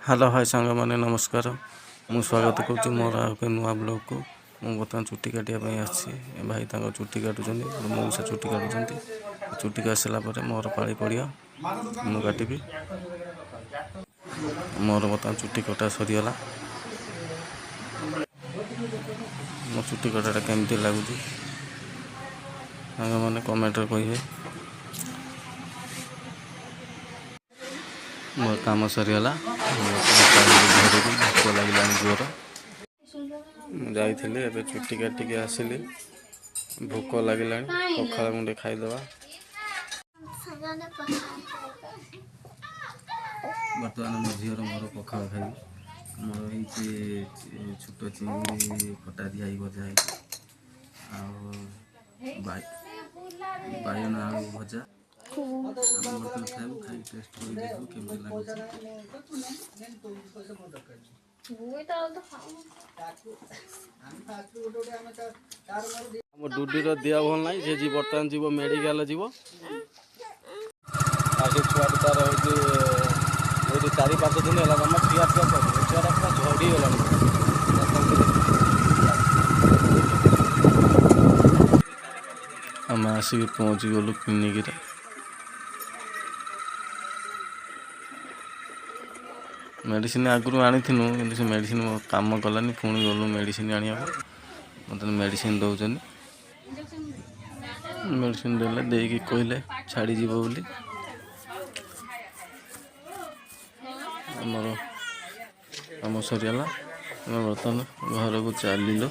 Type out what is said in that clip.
Hello hi सांग मैंने नमस्कार मु स्वागत करुँच मोर एक नुआ ब्लॉग को मुझे बर्तमान चुट्टी काटापी आसी भाई चुट्टी काटुं मौसा चुट्टी काटुं चुट्टी काट सारापर मोर पाली पड़िया मु काटि मोर बर्तमान चुट्टी कटा सरीगला मो चुट्टी कटाटा केमती लगुच सांग मैंने कमेंट कहे मोर काम सरीगला घर भोक लगे जोर जाइली ए चुट्टी काटिक आसिली भोक लगे पखाल मुंडे खाईदे बर्तमान मो झीर मोर पखाल खाई मोर छोट चिंगड़ी खटा दिया भजा बायन आलू भजा बर्तमान खाइबू खाई टेस्ट कर देखू केमती लगे मो डुडीर दिया भल ना जी बर्तमान जीव मेडिकल जीव छुआ तार हो 4-5 दिन है जमा खिया पिया कर छुआ पूरा झड़ी गला आम आसिक पहुँची गलु क्लिनिक मेडिसिन आगु आनी कि मेडिसिन काम कलानी पुणी गलु मेडिसिन आने मत मेडिसिन दौरान मेडिसिन देले कहले छाड़ी जीव बोली आमर आम सरीगला बर्तमान घर को चलू।